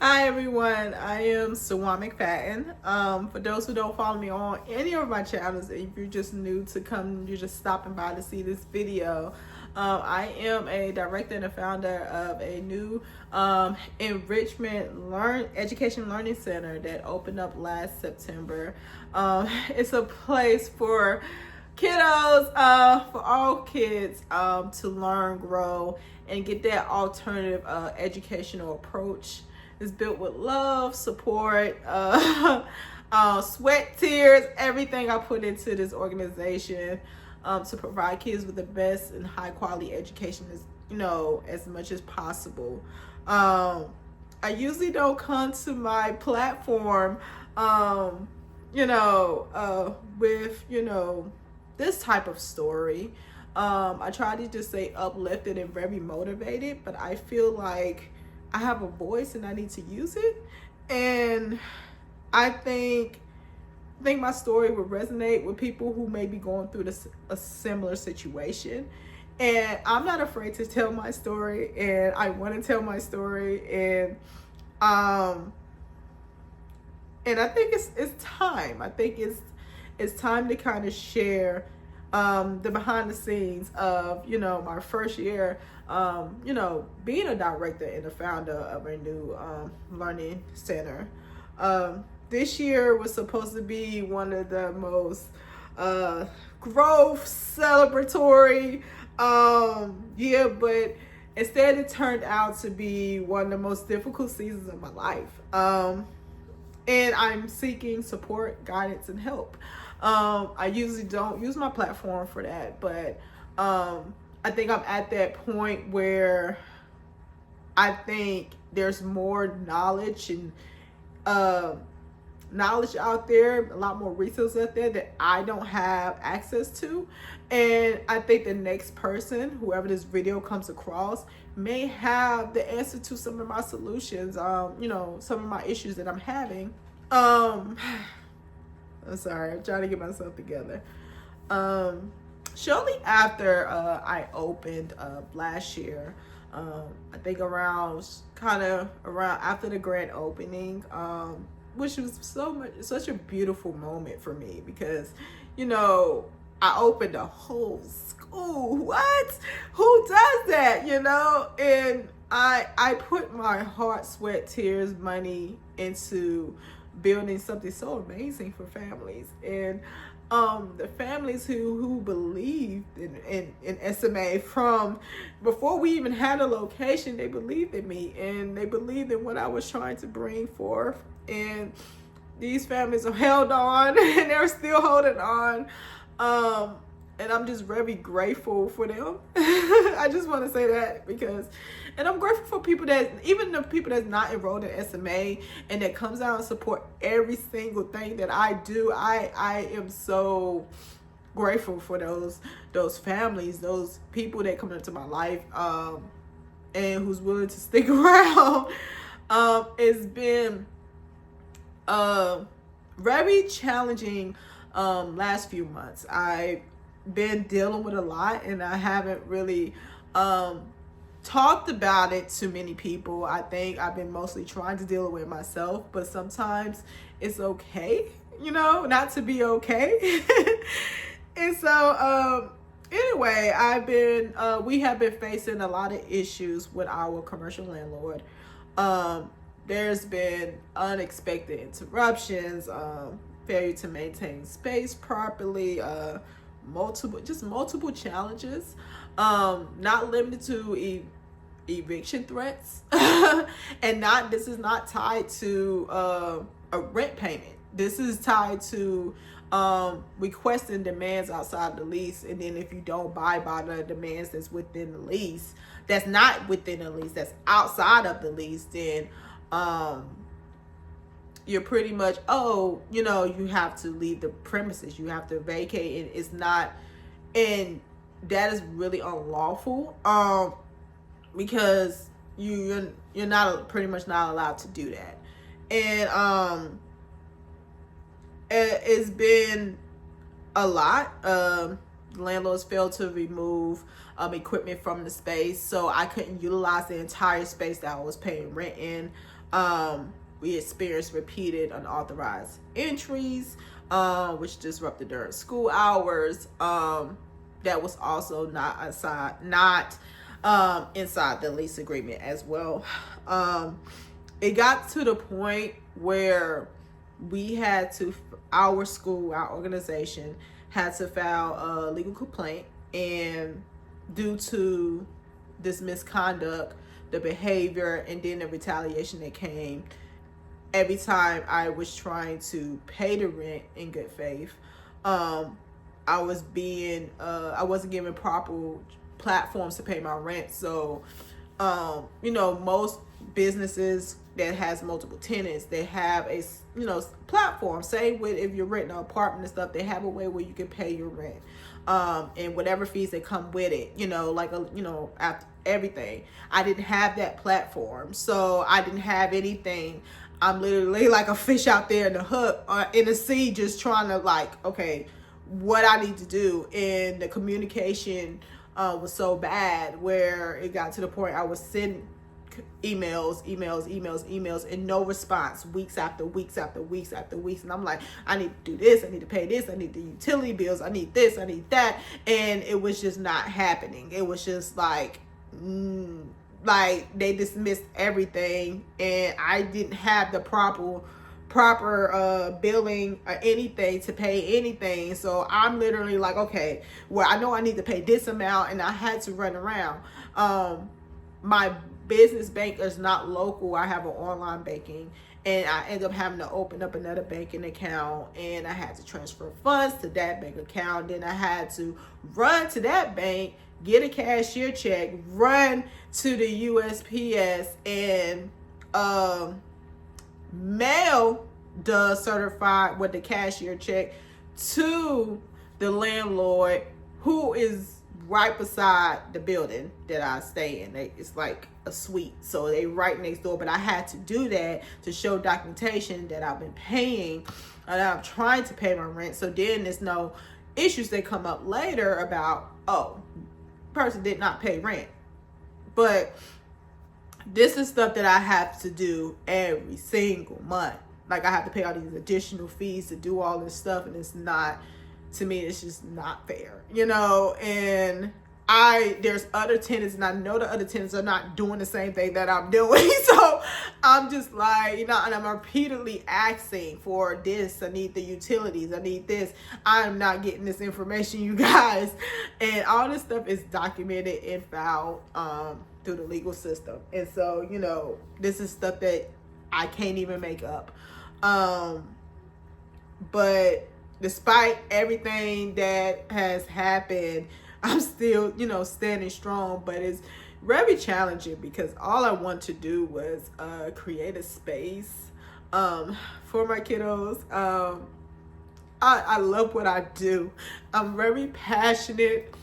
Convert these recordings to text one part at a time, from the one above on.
Hi everyone, I am Suewong McFadden. For those who don't follow me on any of my channels, if you're just new to come, you're just stopping by to see this video. I am a director and a founder of a new education learning center that opened up last September. It's a place for kiddos, for all kids to learn, grow, and get that alternative educational approach. It's built with love, support, sweat, tears, everything I put into this organization to provide kids with the best and high quality education as much as possible. I usually don't come to my platform, with, this type of story. I try to just stay uplifted and very motivated, but I feel like I have a voice and I need to use it. And I think my story would resonate with people who may be going through a similar situation. And I'm not afraid to tell my story, and I want to tell my story. And I think it's time. I think it's time to kind of share the behind the scenes of, my first year, being a director and a founder of a new learning center. This year was supposed to be one of the most growth celebratory but instead it turned out to be one of the most difficult seasons of my life. And I'm seeking support, guidance, and help. I usually don't use my platform for that, but I think I'm at that point where I think there's more knowledge and knowledge out there, a lot more resources out there that I don't have access to. And I think the next person, whoever this video comes across, may have the answer to some of my solutions, some of my issues that I'm having. I'm sorry, I'm trying to get myself together. Shortly after I opened last year, I think around after the grand opening, which was such a beautiful moment for me because, I opened a whole school. What? Who does that? And I put my heart, sweat, tears, money into building something so amazing for families. And the families who believed in SMA from before we even had a location, they believed in me and they believed in what I was trying to bring forth. And these families have held on and they're still holding on. And I'm just very grateful for them. I just want to say that and I'm grateful for people even the people that's not enrolled in SMA and that comes out and support every single thing that I do. I am so grateful for those families, those people that come into my life, and who's willing to stick around. It's been very challenging last few months. I've been dealing with a lot and I haven't really talked about it to many people. I think I've been mostly trying to deal with it myself, but sometimes it's okay, not to be okay. And so anyway, we have been facing a lot of issues with our commercial landlord. There's been unexpected interruptions, failure to maintain space properly, multiple challenges, not limited to eviction threats. And this is not tied to a rent payment. This is tied to requesting demands outside the lease, and then if you don't abide by the demands that's within the lease, that's not within the lease, that's outside of the lease, then you're pretty much, you have to leave the premises, you have to vacate, and that is really unlawful, because you're pretty much not allowed to do that. And it's been a lot. landlords failed to remove equipment from the space, so I couldn't utilize the entire space that I was paying rent in. We experienced repeated unauthorized entries, which disrupted during school hours. That was also not inside the lease agreement as well. It got to the point where we had to, our school, our organization had to file a legal complaint, and due to this misconduct, the behavior, and then the retaliation that came every time I was trying to pay the rent in good faith, I wasn't given proper platforms to pay my rent. So, most businesses that has multiple tenants, they have a, platform. Say if you're renting an apartment and stuff, they have a way where you can pay your rent, and whatever fees that come with it, after everything. I didn't have that platform, so I didn't have anything. I'm literally like a fish out there in the hook, in the sea, just trying to okay, what I need to do. And the communication was so bad where it got to the point I was sending emails, and no response, weeks after weeks after weeks after weeks. And I'm like, I need to do this, I need to pay this, I need the utility bills, I need this, I need that. And it was just not happening. It was just like they dismissed everything, and I didn't have the proper billing or anything to pay anything. So I'm literally like, okay, well, I know I need to pay this amount, and I had to run around. My business bank is not local. I have an online banking, and I end up having to open up another banking account, and I had to transfer funds to that bank account. Then I had to run to that bank, get a cashier check, run to the USPS, and mail the certified with the cashier check to the landlord, who is right beside the building that I stay in. It's like a suite, so they right next door. But I had to do that to show documentation that I've been paying, and I'm trying to pay my rent. So then there's no issues that come up later about, person did not pay rent. But this is stuff that I have to do every single month. Like, I have to pay all these additional fees to do all this stuff, and it's not, to me, it's just not fair, and there's other tenants, and I know the other tenants are not doing the same thing that I'm doing. So I'm just like, and I'm repeatedly asking for this. I need the utilities. I need this. I'm not getting this information, you guys. And all this stuff is documented and filed through the legal system. And so, this is stuff that I can't even make up. But despite everything that has happened, I'm still, standing strong. But it's very challenging because all I want to do was create a space for my kiddos. I love what I do. I'm very passionate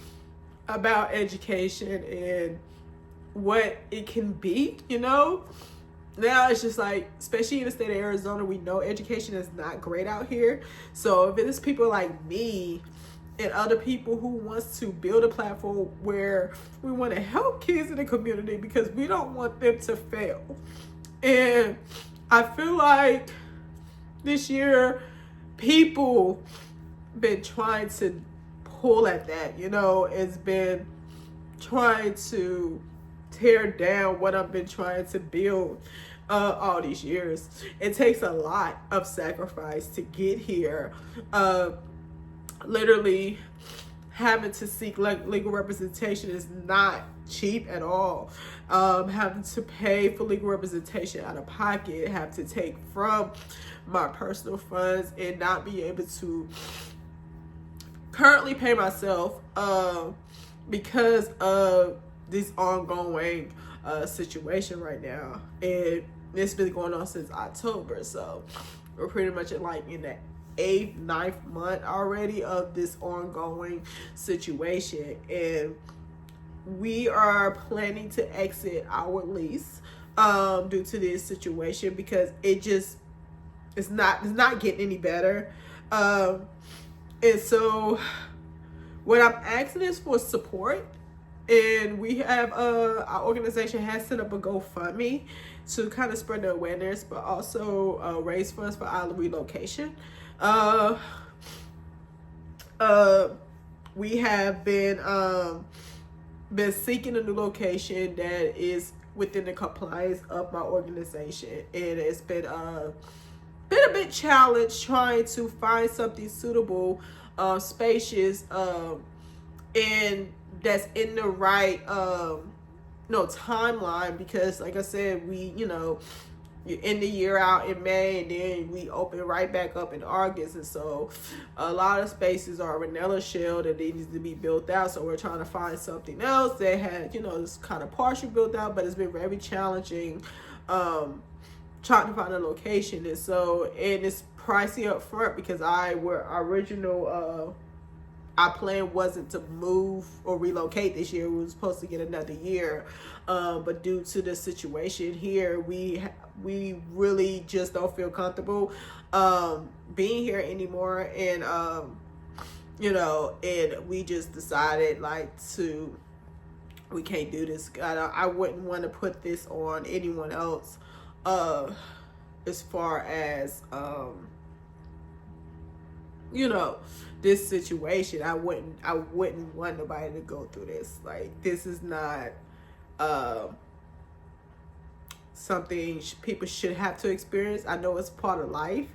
about education and what it can be, Now it's just like, especially in the state of Arizona, we know education is not great out here. So if it's people like me and other people who wants to build a platform where we want to help kids in the community, because we don't want them to fail. And I feel like this year people been trying to pull at that, it's been trying to tear down what I've been trying to build all these years. It takes a lot of sacrifice to get here. Literally having to seek legal representation is not cheap at all. Having to pay for legal representation out of pocket, have to take from my personal funds, and not be able to currently pay myself because of this ongoing situation right now. And it's been going on since October, so we're pretty much in the 8th, 9th month already of this ongoing situation. And we are planning to exit our lease due to this situation, because it's not getting any better. And so What I'm asking is for support. And we have our organization has set up a GoFundMe to kind of spread the awareness, but also raise funds for our relocation. We have been seeking a new location that is within the compliance of my organization, and it's been a bit challenged trying to find something suitable, spacious, and that's in the right timeline, because like I said, we you end the year out in May, and then we open right back up in August, and so a lot of spaces are vanilla shell that needs to be built out, so we're trying to find something else that had this kind of partial built out, but it's been very challenging trying to find a location. And so, and it's pricey up front, because our plan wasn't to move or relocate this year. We were supposed to get another year, but due to the situation here, we really just don't feel comfortable being here anymore. And and we just decided we can't do this. I wouldn't want to put this on anyone else, as far as this situation. I wouldn't want nobody to go through this. Like, this is not something people should have to experience. I know it's part of life,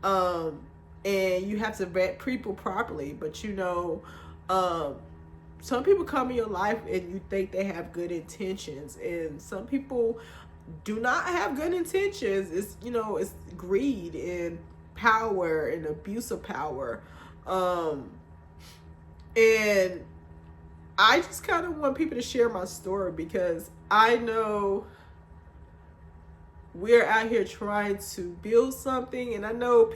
and you have to vet people properly, but some people come in your life and you think they have good intentions, and some people do not have good intentions. It's it's greed and power and abuse of power. And I just kind of want people to share my story, because I know we're out here trying to build something, and I know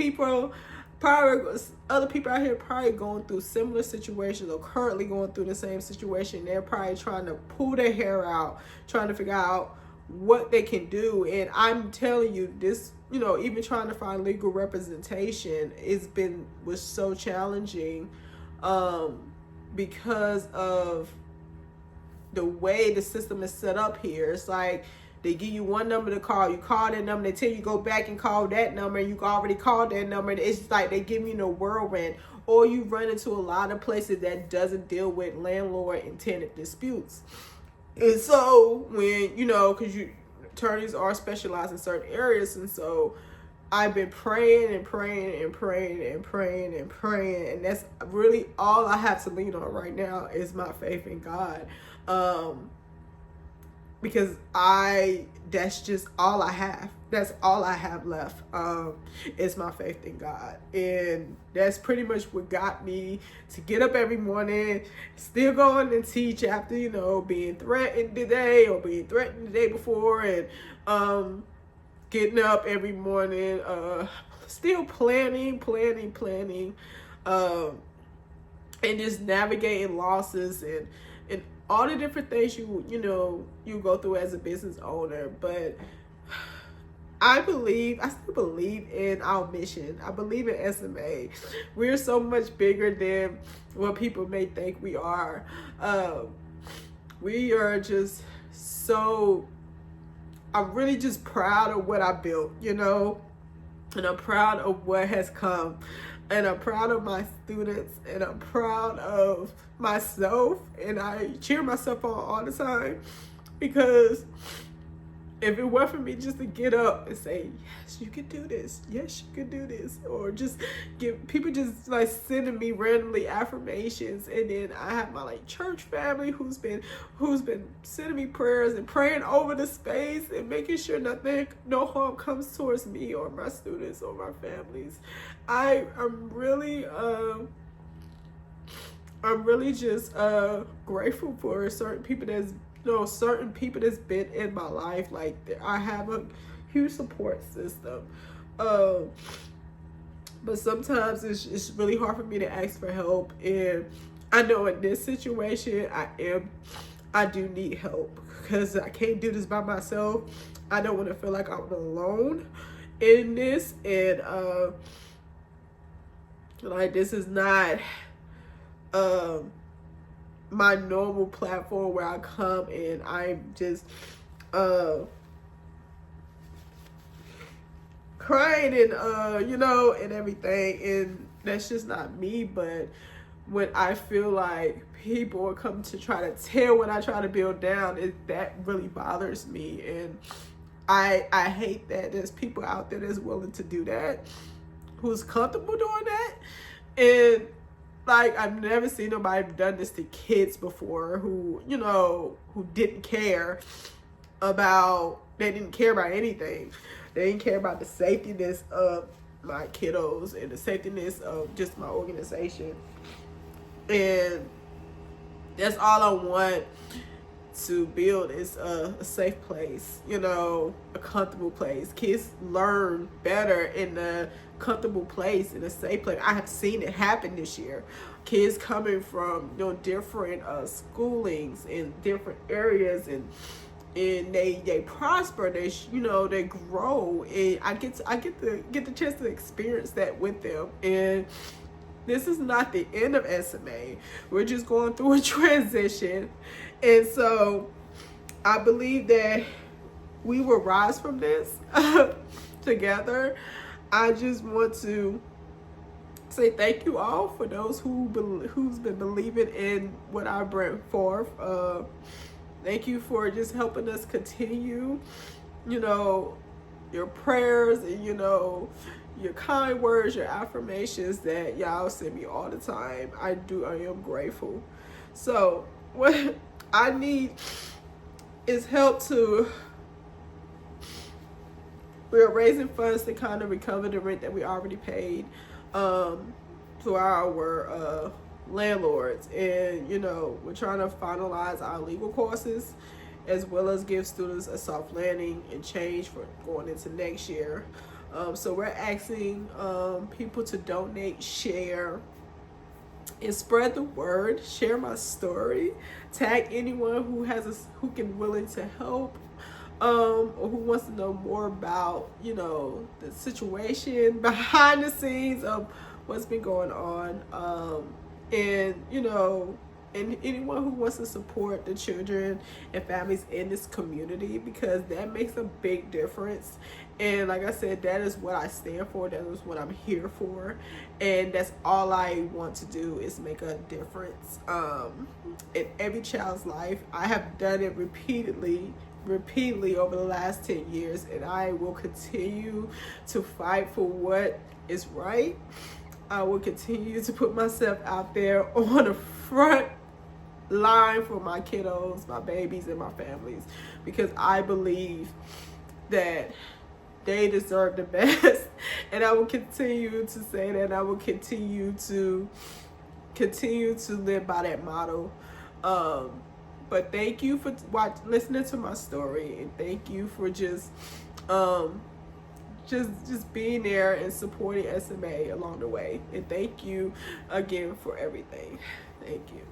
other people out here probably going through similar situations, or currently going through the same situation. They're probably trying to pull their hair out, trying to figure out what they can do. And I'm telling you, this, even trying to find legal representation was so challenging, because of the way the system is set up here. It's like they give you one number to call, you call that number, they tell you go back and call that number, and you already called that number. It's like they give you no whirlwind. Or you run into a lot of places that doesn't deal with landlord and tenant disputes. And so when, because attorneys are specialized in certain areas, and so I've been praying and praying and praying and praying and praying, and that's really all I have to lean on right now is my faith in God, because that's just all I have. That's all I have left, is my faith in God. And that's pretty much what got me to get up every morning, still going and teach after, being threatened today or being threatened the day before, and getting up every morning, still planning, and just navigating losses and all the different things you go through as a business owner. But I still believe in our mission. I believe in SMA. We're so much bigger than what people may think we are. We are just I'm really just proud of what I built, and I'm proud of what has come, and I'm proud of my students, and I'm proud of myself, and I cheer myself on all the time, because if it weren't for me just to get up and say, yes, you can do this. Yes, you can do this. Or just give people just sending me randomly affirmations. And then I have my church family who's been sending me prayers and praying over the space and making sure no harm comes towards me or my students or my families. I'm really just grateful for certain people that's been in my life. I have a huge support system, but sometimes it's really hard for me to ask for help, and I know in this situation I do need help, because I can't do this by myself. I don't want to feel like I'm alone in this, and this is not my normal platform where I come and I'm just crying and you know, and everything, and that's just not me. But when I feel like people are coming to try to tear what I try to build down, that really bothers me. And I hate that there's people out there that's willing to do that, who's comfortable doing that. And like, I've never seen nobody done this to kids before, who, you know, who didn't care about, they didn't care about anything. They didn't care about the safetyness of my kiddos and the safetyness of just my organization. And that's all I want to build, is a safe place, you know, a comfortable place. Kids learn better in a comfortable place, in a safe place. I have seen it happen this year. Kids coming from, you know, different schoolings in different areas, and they prosper, they you know, they grow, and I get the chance to experience that with them. And this is not the end of SMA. We're just going through a transition. And so I believe that we will rise from this together. I just want to say thank you all for those who's been believing in what I bring forth. Thank you for just helping us continue, you know, your prayers and, you know, your kind words, your affirmations that y'all send me all the time. I am grateful. So what I need is help we're raising funds to kind of recover the rent that we already paid to our landlords. And, you know, we're trying to finalize our legal courses, as well as give students a soft landing and change for going into next year. So we're asking people to donate, share, and spread the word. Share my story. Tag anyone who can willing to help, or who wants to know more about, you know, the situation behind the scenes of what's been going on. And, you know, and anyone who wants to support the children and families in this community, because that makes a big difference. And like I said, that is what I stand for. That is what I'm here for. And that's all I want to do, is make a difference in every child's life. I have done it repeatedly over the last 10 years, and I will continue to fight for what is right. I will continue to put myself out there on the front line for my kiddos, my babies, and my families, because I believe that they deserve the best. And I will continue to say that. I will continue to live by that motto. But thank you for listening to my story, and thank you for just being there and supporting SMA along the way. And thank you again for everything. Thank you.